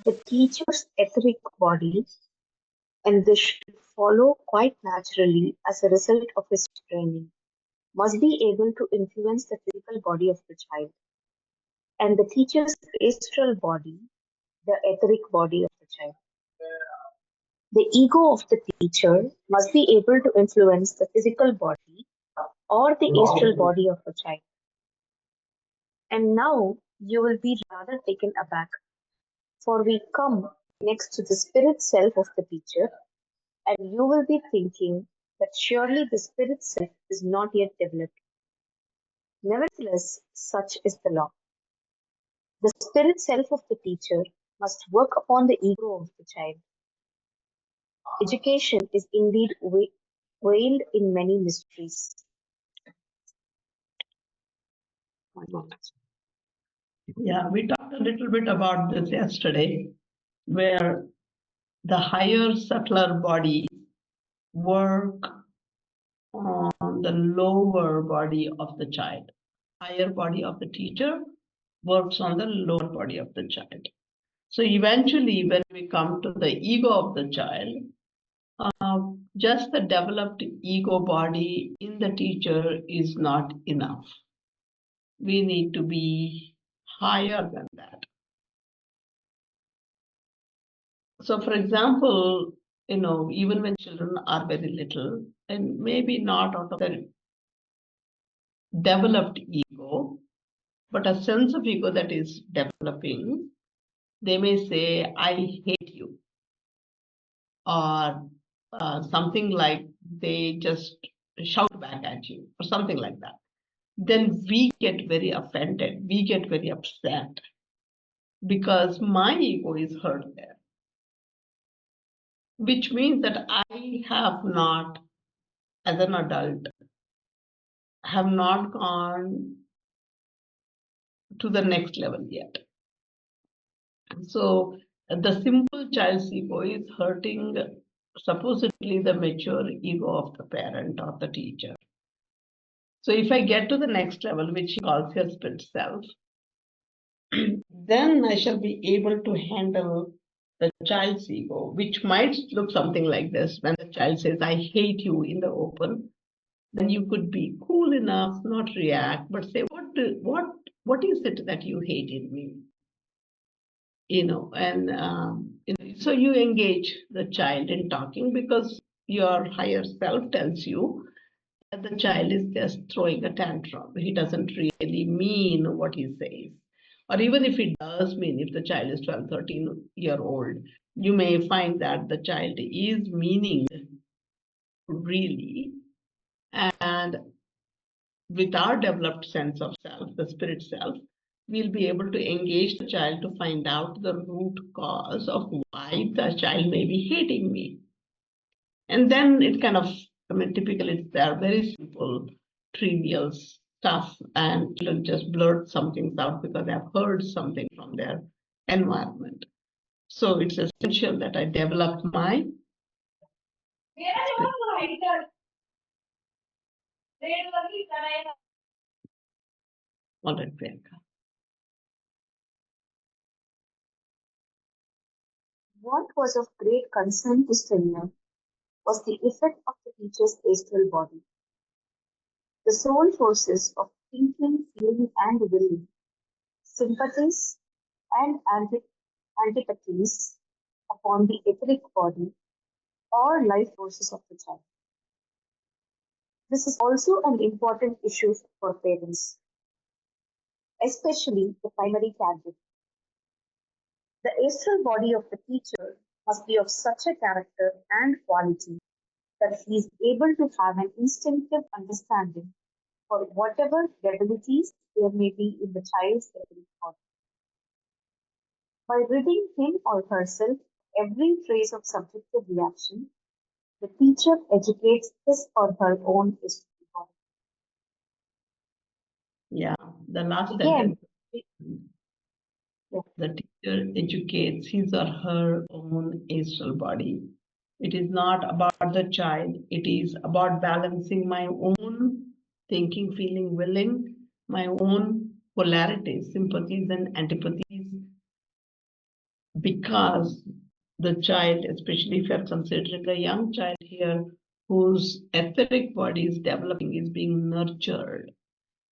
The teacher's etheric body, and this should follow quite naturally as a result of his training, must be able to influence the physical body of the child, and the teacher's astral body, the etheric body of the child. The ego of the teacher must be able to influence the physical body or the astral body of the child. And now you will be rather taken aback, for we come next to the spirit self of the teacher, and you will be thinking that surely the spirit self is not yet developed. Nevertheless, such is the law. The spirit self of the teacher must work upon the ego of the child. Education is indeed veiled in many mysteries. One moment. Yeah, we talked a little bit about this yesterday, where the higher, subtler body work on the lower body of the child. Higher body of the teacher works on the lower body of the child. So eventually, when we come to the ego of the child, just the developed ego body in the teacher is not enough. We need to be higher than that. So, for example, even when children are very little, and maybe not out of their developed ego, but a sense of ego that is developing, they may say, I hate you, or something like they just shout back at you, or something like that. Then we get very offended, we get very upset, because my ego is hurt there, which means that I have not, as an adult, have not gone to the next level yet. So the simple child's ego is hurting supposedly the mature ego of the parent or the teacher. So if I get to the next level, which he calls your spirit self, then I shall be able to handle the child's ego, which might look something like this. When the child says, I hate you in the open, then you could be cool enough, not react, but say, what is it that you hate in me? So you engage the child in talking, because your higher self tells you that the child is just throwing a tantrum. He doesn't really mean what he says. Or even if he does mean, if the child is 12, 13-year-old, you may find that the child is meaning really. And with our developed sense of self, the spirit self, we'll be able to engage the child to find out the root cause of why the child may be hating me. And then it kind of, typically they're very simple, trivial stuff, and children just blurt some things out because they've heard something from their environment. So it's essential that I develop my all right, Priyanka. What was of great concern to Stilner was the effect of the teacher's astral body. The soul forces of thinking, feeling, and willing, sympathies and antipathies upon the etheric body or life forces of the child. This is also an important issue for parents, especially the primary caregiver. The astral body of the teacher must be of such a character and quality that he is able to have an instinctive understanding for whatever debilities there may be in the child's etheric body. By ridding him or herself of every trace of subjective reaction, the teacher educates his or her own astral body. Yeah, the last Again, sentence. The teacher educates his or her own astral body. It is not about the child. It is about balancing my own thinking, feeling, willing, my own polarities, sympathies and antipathies because the child, especially if you're considering a young child here, whose etheric body is developing, is being nurtured.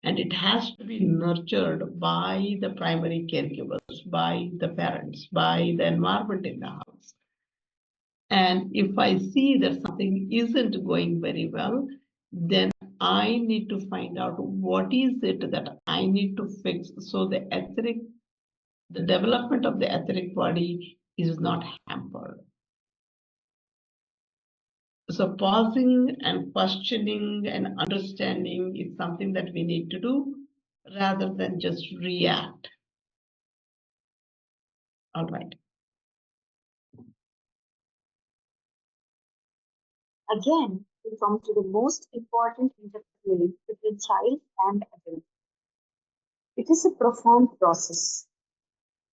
And it has to be nurtured by the primary caregivers, by the parents, by the environment in the house. And if I see that something isn't going very well, then I need to find out what is it that I need to fix so the development of the etheric body is not hampered. So pausing and questioning and understanding is something that we need to do rather than just react. All right. Again, we come to the most important interplay between child and adult. It is a profound process,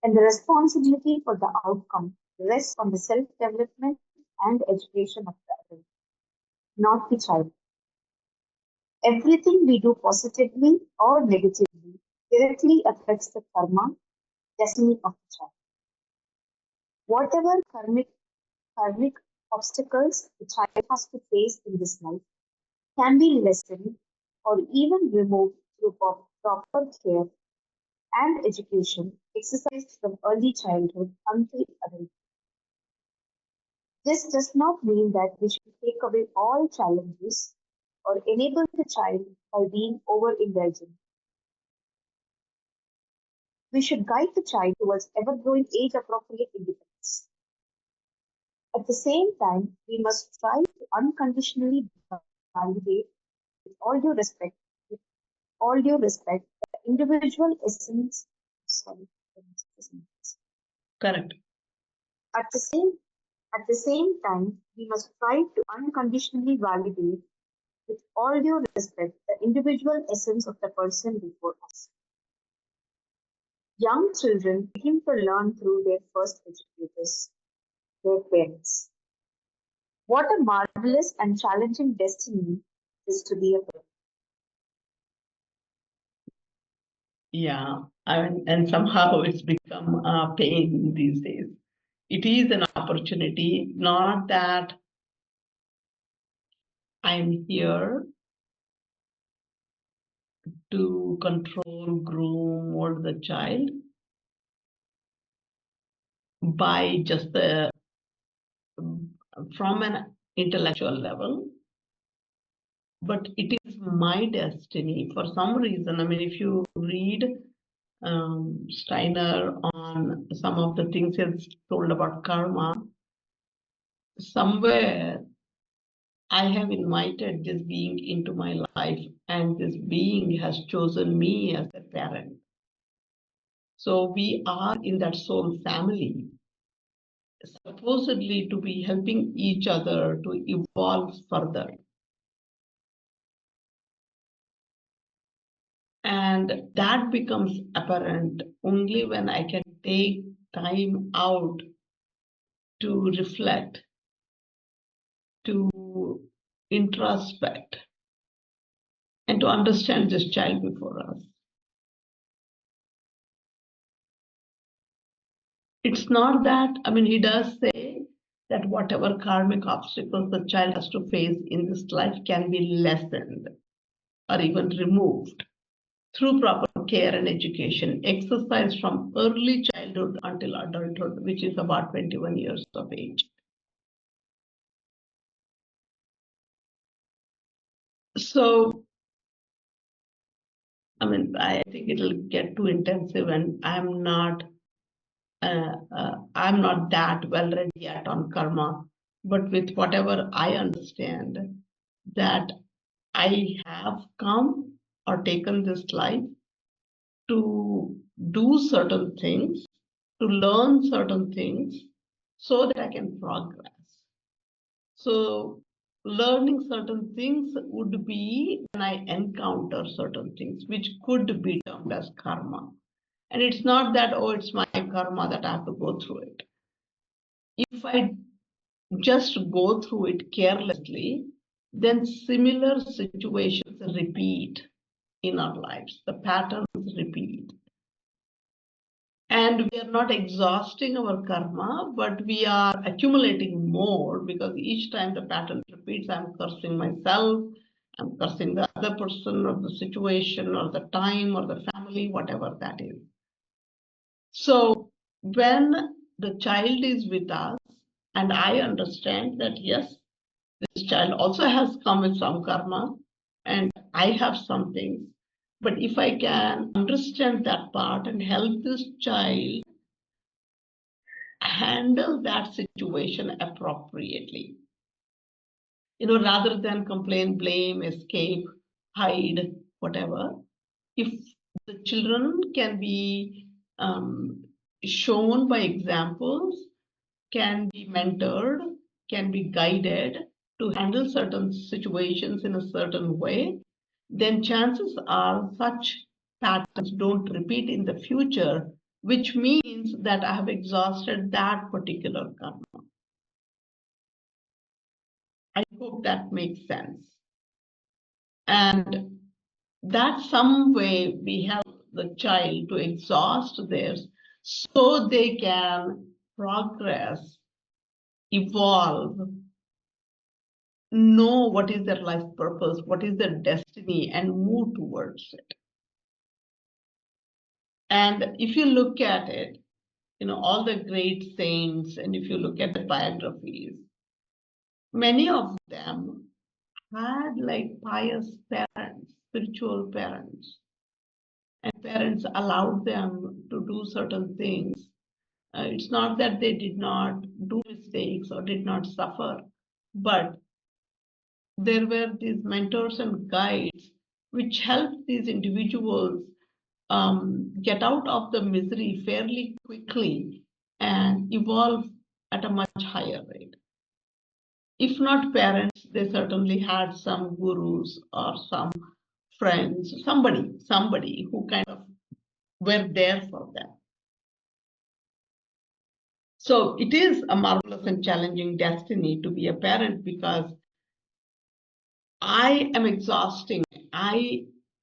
and the responsibility for the outcome rests on the self-development and education of the adult, not the child. Everything we do positively or negatively directly affects the karma, destiny of the child. Whatever karmic obstacles the child has to face in this life can be lessened or even removed through proper care and education exercised from early childhood until adulthood. This does not mean that we should take away all challenges or enable the child by being overindulgent. We should guide the child towards ever growing age appropriate independence. At the same time, we must try to unconditionally validate with all due respect, with all due respect, the individual essence. Sorry, Correct. At the same at the same time, we must try to unconditionally validate with all due respect the individual essence of the person before us. Young children begin to learn through their first educators, their parents. What a marvelous and challenging destiny is to be a parent. Yeah, and somehow it's become a pain these days. It is an opportunity, not that I'm here to control, groom, mold the child by just the from an intellectual level, but it is my destiny for some reason. I mean, if you read Steiner on some of the things he's told about karma, somewhere I have invited this being into my life, and this being has chosen me as a parent. So we are in that soul family, supposedly to be helping each other to evolve further. And that becomes apparent only when I can take time out to reflect, to introspect, and to understand this child before us. It's not that, I mean, he does say that whatever karmic obstacles the child has to face in this life can be lessened or even removed through proper care and education, exercise from early childhood until adulthood, which is about 21 years of age. So, I mean, I think it'll get too intensive, and I'm not that well read yet on karma, but with whatever I understand, that I have come or taken this life to do certain things, to learn certain things so that I can progress. So learning certain things would be when I encounter certain things, which could be termed as karma. And it's not that, oh, it's my karma that I have to go through it. If I just go through it carelessly, then similar situations repeat in our lives. The patterns repeat. And we are not exhausting our karma, but we are accumulating more, because each time the pattern repeats, I'm cursing myself, I'm cursing the other person or the situation or the time or the family, whatever that is. So when the child is with us, and I understand that, yes, this child also has come with some karma, and I have some things. But if I can understand that part and help this child handle that situation appropriately, rather than complain, blame, escape, hide, whatever, if the children can be shown by examples, can be mentored, can be guided to handle certain situations in a certain way, then chances are such patterns don't repeat in the future, which means that I have exhausted that particular karma. I hope that makes sense. And that's some way we help the child to exhaust theirs so they can progress, evolve, know what is their life purpose, what is their destiny, and move towards it. And if you look at it, all the great saints, and if you look at the biographies, many of them had like pious parents, spiritual parents, and parents allowed them to do certain things. It's not that they did not do mistakes or did not suffer, but there were these mentors and guides which helped these individuals get out of the misery fairly quickly and evolve at a much higher rate. If not parents, they certainly had some gurus or some friends, somebody who kind of were there for them. So it is a marvelous and challenging destiny to be a parent, because I am exhausting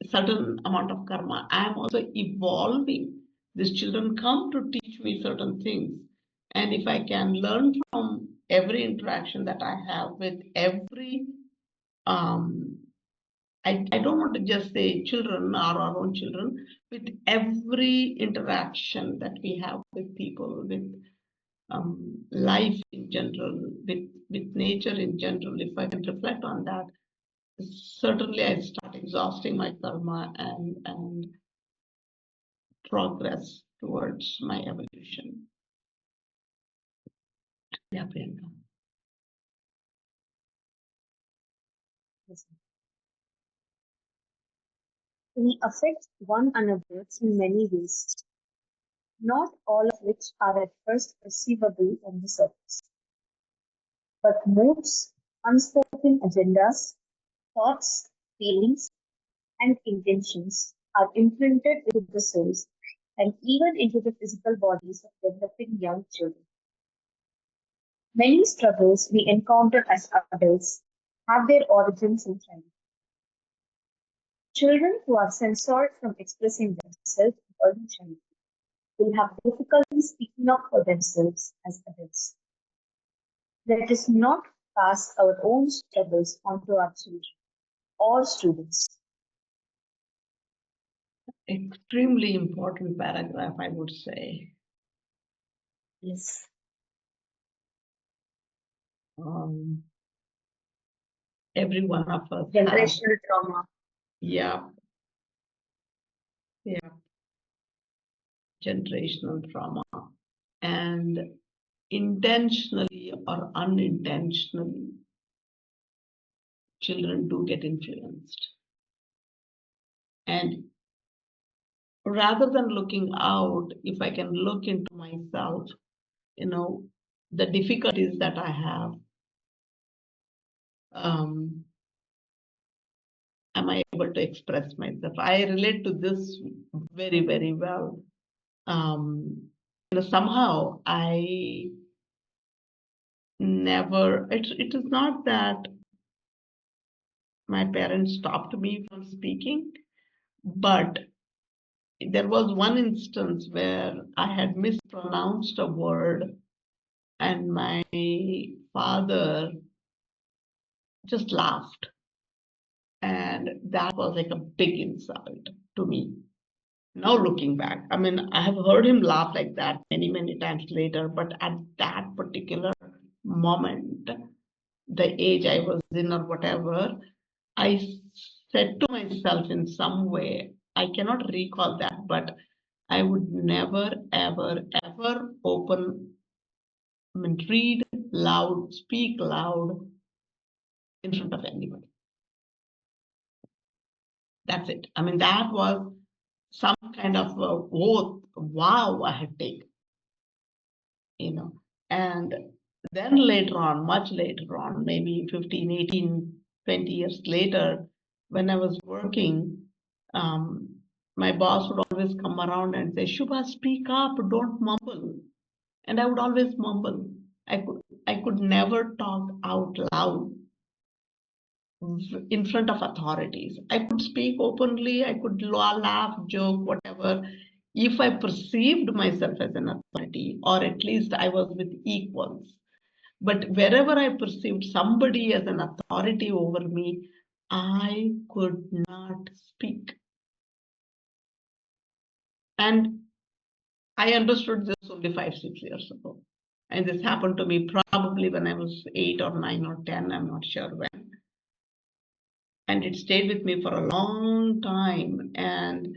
certain amount of karma. I am also evolving. These children come to teach me certain things. And if I can learn from every interaction that I have with every, I don't want to just say children or our own children, with every interaction that we have with people, with life in general, with nature in general, if I can reflect on that, certainly I start exhausting my karma and progress towards my evolution. Yeah, Priyanka. Yes. We affect one another in many ways, not all of which are at first perceivable on the surface. But moods, unspoken agendas, thoughts, feelings, and intentions are imprinted into the souls and even into the physical bodies of developing young children. Many struggles we encounter as adults have their origins in childhood. Children who are censored from expressing themselves in early childhood will have difficulty speaking up for themselves as adults. Let us not pass our own struggles onto our children or students. Extremely important paragraph, I would say. Yes. Every one of us Generational trauma. Yeah. Generational trauma. And intentionally or unintentionally, children do get influenced. And rather than looking out, if I can look into myself, the difficulties that I have, am I able to express myself? I relate to this very, very well. Somehow I never, it is not that my parents stopped me from speaking, but there was one instance where I had mispronounced a word, and my father just laughed. And that was like a big insult to me. Now looking back, I mean, I have heard him laugh like that many, many times later, but at that particular moment, the age I was in or whatever, I said to myself in some way, I cannot recall that, but I would never, ever, ever read loud, speak loud in front of anybody. That's it. I mean, that was some kind of a oath, wow, I had taken, And then later on, much later on, maybe 15, 18, 20 years later, when I was working, um, my boss would always come around and say, Shubha, speak up, don't mumble. And I would always mumble. I could never talk out loud in front of authorities. I could speak openly, I could laugh, joke, whatever, if I perceived myself as an authority, or at least I was with equals. But wherever I perceived somebody as an authority over me, I could not speak. And I understood this only 5, 6 years ago. And this happened to me probably when I was 8 or 9 or 10, I'm not sure when. And it stayed with me for a long time. And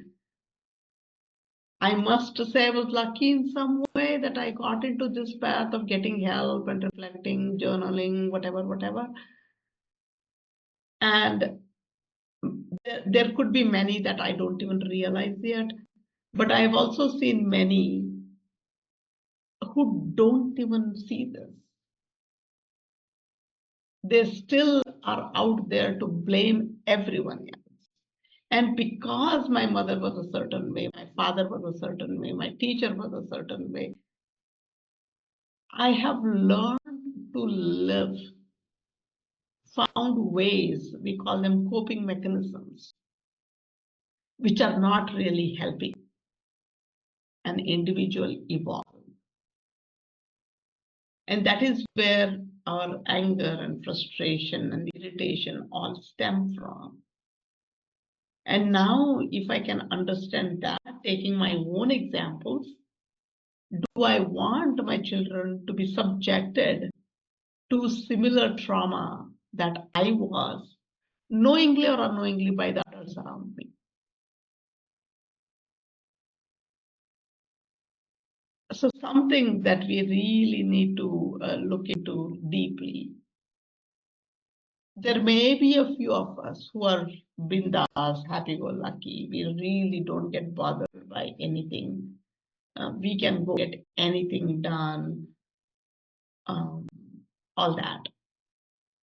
I must say I was lucky in some way that I got into this path of getting help and reflecting, journaling, whatever. And there could be many that I don't even realize yet. But I've also seen many who don't even see this. They still are out there to blame everyone else. And because my mother was a certain way, my father was a certain way, my teacher was a certain way, I have learned to live, found ways, we call them coping mechanisms, which are not really helping an individual evolve. And that is where our anger and frustration and irritation all stem from. And now, if I can understand that, taking my own examples, do I want my children to be subjected to similar trauma that I was, knowingly or unknowingly, by the others around me? So something that we really need to look into deeply. There may be a few of us who are bindas, happy-go-lucky. We really don't get bothered by anything. We can go get anything done, all that.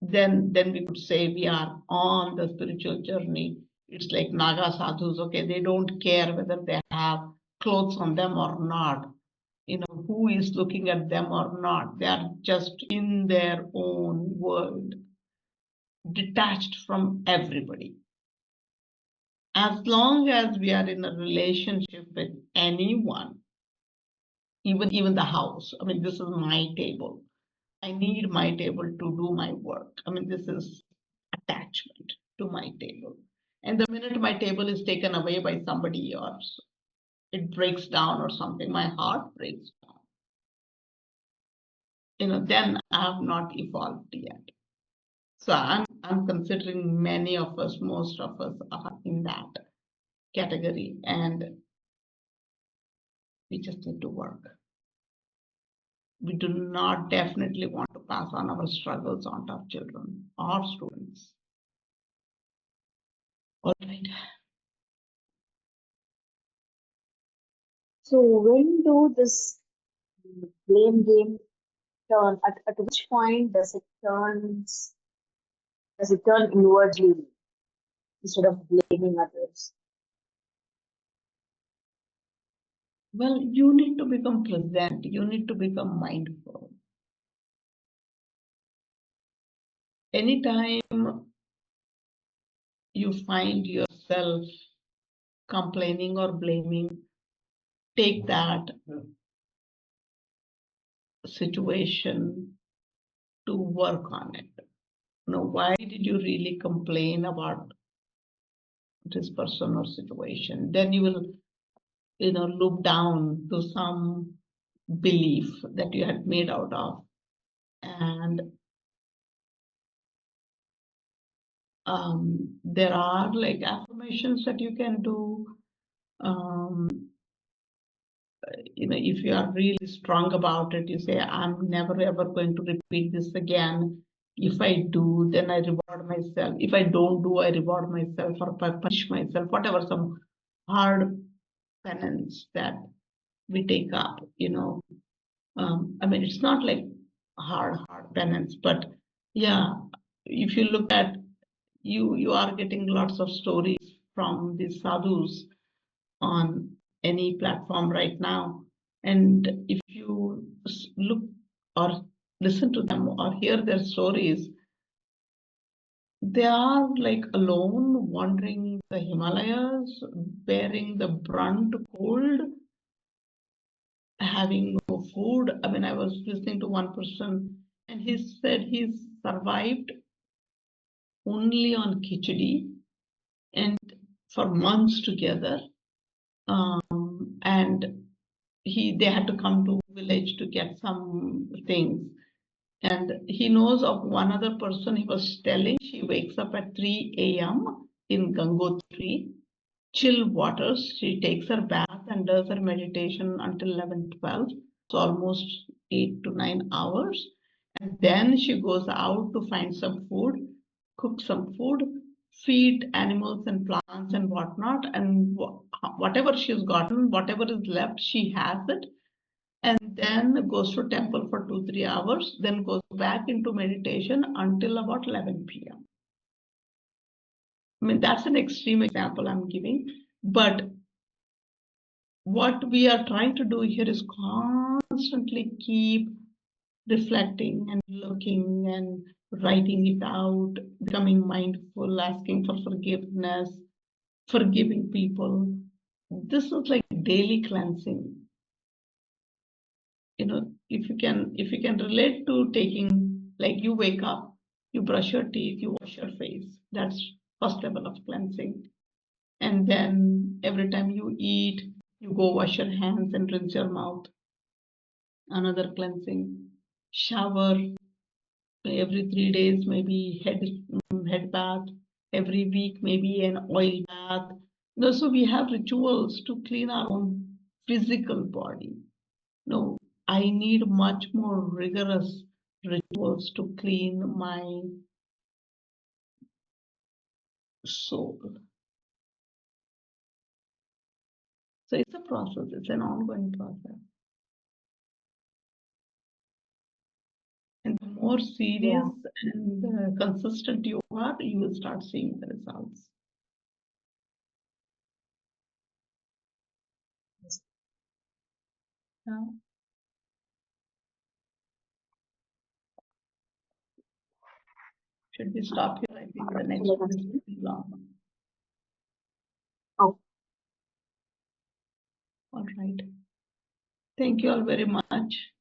Then we could say we are on the spiritual journey. It's like Naga sadhus, okay, they don't care whether they have clothes on them or not, who is looking at them or not. They are just in their own world, detached from everybody. As long as we are in a relationship with anyone, even the house, I mean, this is my table. I need my table to do my work. I mean, this is attachment to my table. And the minute my table is taken away by somebody else, it breaks down or something, my heart breaks down. Then I have not evolved yet. So I'm considering many of us, most of us are in that category, and we just need to work. We do not definitely want to pass on our struggles on our children or students. All right. So when do this blame game turn? At which point does it turn inwardly instead of blaming others? Well, you need to become present. You need to become mindful. Anytime you find yourself complaining or blaming, take that situation to work on it. Why did you really complain about this person or situation? Then you will, look down to some belief that you had made out of. And there are like affirmations that you can do. If you are really strong about it, you say, I'm never ever going to repeat this again. If I do, then I reward myself. If I don't do, I reward myself or punish myself, whatever, some hard penance that we take up, it's not like hard penance, but yeah, if you look at, you are getting lots of stories from these sadhus on any platform right now. And if you look or listen to them or hear their stories, they are like alone wandering the Himalayas, bearing the brunt cold, having no food. I was listening to one person and he said he's survived only on khichdi and for months together. And they had to come to village to get some things. And he knows of one other person he was telling, she wakes up at 3 a.m. in Gangotri, chill waters. She takes her bath and does her meditation until 11, 12. So almost 8 to 9 hours. And then she goes out to find some food, cook some food, feed animals and plants and whatnot. And whatever she's gotten, whatever is left, she has it. And then goes to temple for 2-3 hours, then goes back into meditation until about 11 p.m. That's an extreme example I'm giving, but what we are trying to do here is constantly keep reflecting and looking and writing it out, becoming mindful, asking for forgiveness, forgiving people. This is like daily cleansing. If you can relate to taking, like you wake up, you brush your teeth, you wash your face. That's first level of cleansing. And then every time you eat, you go wash your hands and rinse your mouth. Another cleansing. Shower every 3 days, maybe head bath. Every week, maybe an oil bath. So we have rituals to clean our own physical body. No, I need much more rigorous rituals to clean my soul. So it's a process, it's an ongoing process. And the more serious and consistent you are, you will start seeing the results. Yeah. Should we stop here? I think the next one is pretty long. Oh. All right. Thank you all very much.